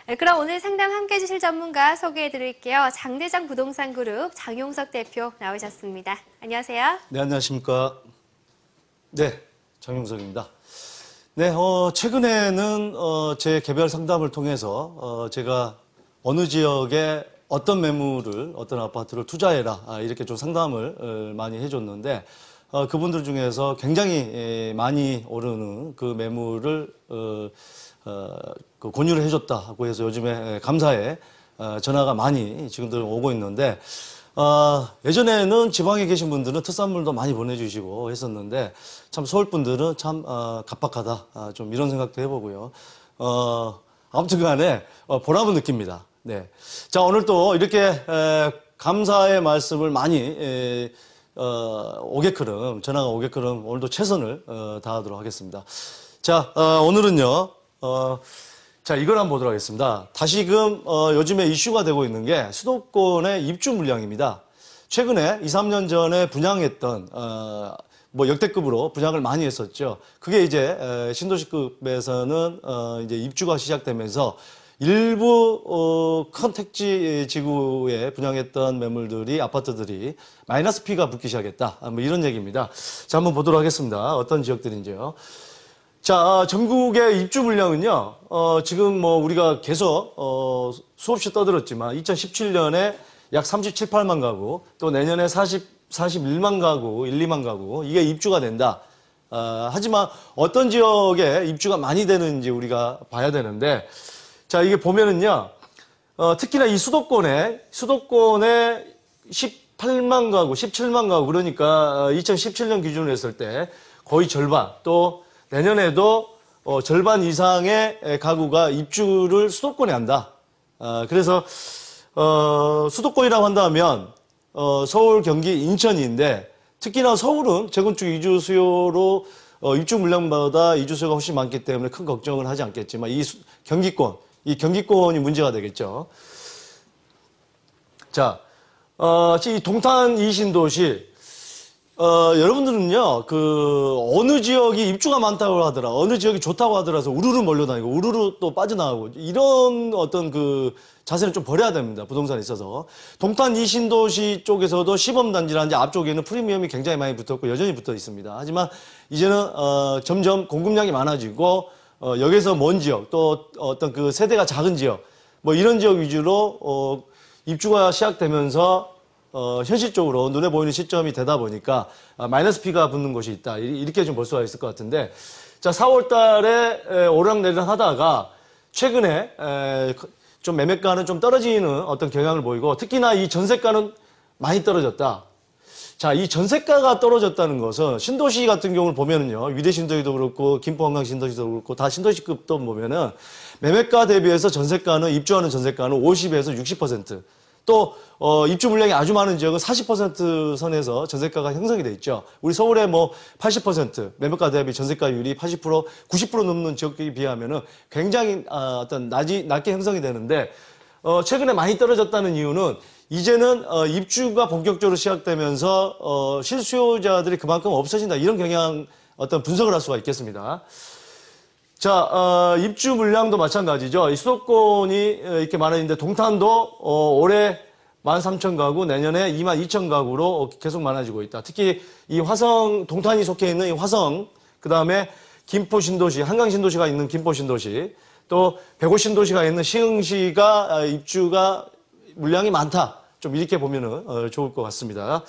네, 그럼 오늘 상담 함께 해주실 전문가 소개해 드릴게요. 장대장 부동산 그룹 장용석 대표 나오셨습니다. 안녕하세요. 네, 안녕하십니까. 네, 장용석입니다. 네, 최근에는 제 개별 상담을 통해서 제가 어느 지역에 어떤 매물을, 어떤 아파트를 투자해라 이렇게 좀 상담을 많이 해줬는데 그분들 중에서 굉장히 많이 오르는 그 매물을 그 권유를 해줬다고 해서 요즘에 감사에 전화가 많이 지금들 오고 있는데 예전에는 지방에 계신 분들은 특산물도 많이 보내주시고 했었는데 참 서울 분들은 참 갑박하다 좀 이런 생각도 해보고요. 아무튼 간에 보람을 느낍니다. 네. 자, 오늘 또 이렇게 감사의 말씀을 많이 오게끔 전화가 오게끔 오늘도 최선을 다하도록 하겠습니다. 자, 오늘은요. 자, 이걸 한번 보도록 하겠습니다. 다시금 요즘에 이슈가 되고 있는 게 수도권의 입주 물량입니다. 최근에 2, 3년 전에 분양했던 뭐 역대급으로 분양을 많이 했었죠. 그게 이제 신도시급에서는 이제 입주가 시작되면서 일부 큰 택지 지구에 분양했던 매물들이 아파트들이 마이너스 P가 붙기 시작했다. 뭐 이런 얘기입니다. 자, 한번 보도록 하겠습니다. 어떤 지역들인지요. 자, 전국의 입주 물량은요, 지금 뭐 우리가 계속, 수없이 떠들었지만, 2017년에 약 37, 8만 가구, 또 내년에 41만 가구, 1, 2만 가구, 이게 입주가 된다. 하지만 어떤 지역에 입주가 많이 되는지 우리가 봐야 되는데, 자, 이게 보면은요, 특히나 이 수도권에 18만 가구, 17만 가구, 그러니까 2017년 기준으로 했을 때 거의 절반, 또 내년에도 절반 이상의 가구가 입주를 수도권에 한다. 그래서 수도권이라고 한다면 서울, 경기, 인천인데 특히나 서울은 재건축 이주 수요로 입주 물량보다 이주 수요가 훨씬 많기 때문에 큰 걱정을 하지 않겠지만 이 경기권이 문제가 되겠죠. 자, 이 동탄 이신도시 여러분들은요, 어느 지역이 입주가 많다고 하더라, 어느 지역이 좋다고 하더라서 우르르 몰려다니고, 우르르 또 빠져나가고, 이런 어떤 자세는 좀 버려야 됩니다. 부동산에 있어서. 동탄 이신도시 쪽에서도 시범단지라는 앞쪽에는 프리미엄이 굉장히 많이 붙었고, 여전히 붙어 있습니다. 하지만 이제는, 점점 공급량이 많아지고, 여기서 먼 지역, 또 어떤 세대가 작은 지역, 뭐 이런 지역 위주로, 입주가 시작되면서 현실적으로 눈에 보이는 시점이 되다 보니까 마이너스 P가 붙는 곳이 있다. 이렇게 좀 볼 수가 있을 것 같은데, 자, 4월 달에 오르락내리락 하다가 최근에 좀 매매가는 좀 떨어지는 어떤 경향을 보이고, 특히나 이 전세가는 많이 떨어졌다. 자, 이 전세가가 떨어졌다는 것은 신도시 같은 경우를 보면은요, 위대 신도시도 그렇고 김포 한강 신도시도 그렇고 다 신도시급도 보면은 매매가 대비해서 전세가는 입주하는 전세가는 50에서 60%. 또 입주 물량이 아주 많은 지역은 40% 선에서 전세가가 형성이 돼 있죠. 우리 서울에 뭐 80% 매매가 대비 전세가율이 80%, 90% 넘는 지역에 비하면은 굉장히 낮게 형성이 되는데 최근에 많이 떨어졌다는 이유는 이제는 입주가 본격적으로 시작되면서 실수요자들이 그만큼 없어진다, 이런 경향 어떤 분석을 할 수가 있겠습니다. 자, 입주 물량도 마찬가지죠. 이 수도권이 이렇게 많아지는데 동탄도 올해 13,000가구, 내년에 22,000 가구로 계속 많아지고 있다. 특히 이 화성, 동탄이 속해 있는 이 화성, 그 다음에 김포 신도시, 한강 신도시가 있는 김포 신도시, 또 백오 신도시가 있는 시흥시가 입주가 물량이 많다. 좀 이렇게 보면은 좋을 것 같습니다.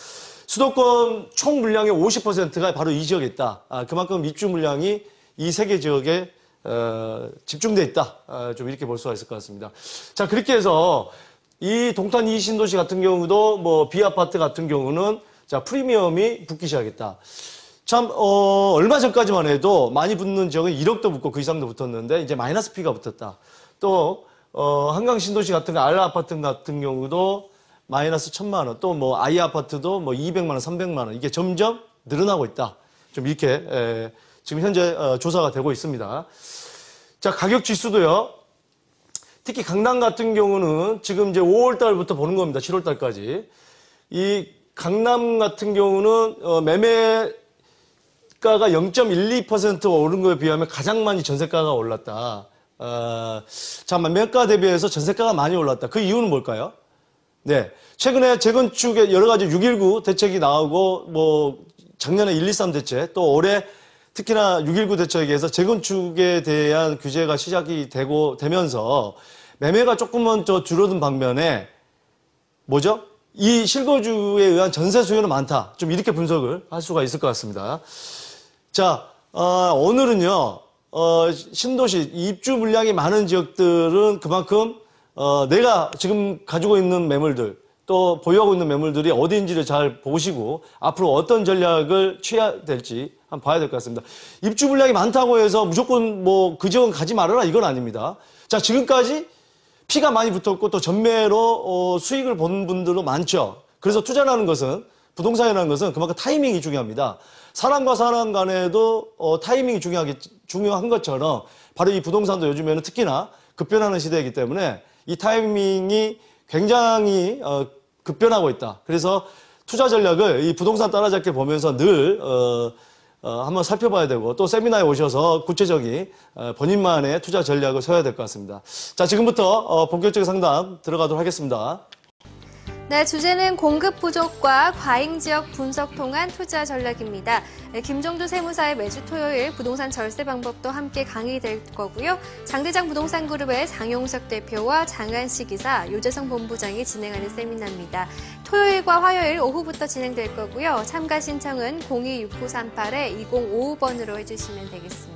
수도권 총 물량의 50%가 바로 이 지역에 있다. 그만큼 입주 물량이 이 세 개 지역에 집중돼 있다. 좀 이렇게 볼 수가 있을 것 같습니다. 자, 그렇게 해서 이 동탄 이 신도시 같은 경우도 뭐 B아파트 같은 경우는 자, 프리미엄이 붙기 시작했다. 참, 얼마 전까지만 해도 많이 붙는 지역은 1억도 붙고 그 이상도 붙었는데 이제 마이너스 P가 붙었다. 또, 한강 신도시 같은 거, 알라 아파트 같은 경우도 마이너스 1,000만 원, 또 뭐 I 아파트도 뭐 200만 원, 300만 원, 이게 점점 늘어나고 있다. 좀 이렇게, 지금 현재 조사가 되고 있습니다. 자, 가격 지수도요. 특히 강남 같은 경우는 지금 이제 5월 달부터 보는 겁니다. 7월 달까지. 이 강남 같은 경우는 매매가가 0.12% 오른 거에 비하면 가장 많이 전세가가 올랐다. 자, 매매가 대비해서 전세가가 많이 올랐다. 그 이유는 뭘까요? 네. 최근에 재건축에 여러 가지 6.19 대책이 나오고, 뭐, 작년에 123 대책, 또 올해 특히나 6.19 대책에 의해서 재건축에 대한 규제가 시작이 되면서 매매가 조금은 줄어든 반면에, 뭐죠? 이 실거주에 의한 전세 수요는 많다. 좀 이렇게 분석을 할 수가 있을 것 같습니다. 자, 오늘은요, 신도시, 입주 물량이 많은 지역들은 그만큼, 내가 지금 가지고 있는 매물들, 또 보유하고 있는 매물들이 어디인지를 잘 보시고, 앞으로 어떤 전략을 취해야 될지 한번 봐야 될 것 같습니다. 입주 물량이 많다고 해서 무조건 뭐 그 지역은 가지 말아라, 이건 아닙니다. 자, 지금까지 피가 많이 붙었고 또 전매로 수익을 본 분들도 많죠. 그래서 투자라는 것은, 부동산이라는 것은 그만큼 타이밍이 중요합니다. 사람과 사람 간에도 타이밍이 중요한 것처럼 바로 이 부동산도 요즘에는 특히나 급변하는 시대이기 때문에 이 타이밍이 굉장히 급변하고 있다. 그래서 투자 전략을 이 부동산 따라잡기 보면서 늘 한번 살펴봐야 되고 또 세미나에 오셔서 구체적인 본인만의 투자 전략을 세워야 될 것 같습니다. 자, 지금부터 본격적인 상담 들어가도록 하겠습니다. 네, 주제는 공급 부족과 과잉 지역 분석 통한 투자 전략입니다. 김종두 세무사의 매주 토요일 부동산 절세 방법도 함께 강의될 거고요. 장대장 부동산 그룹의 장용석 대표와 장한식 이사, 유재성 본부장이 진행하는 세미나입니다. 토요일과 화요일 오후부터 진행될 거고요. 참가 신청은 026938-2055번으로 해주시면 되겠습니다.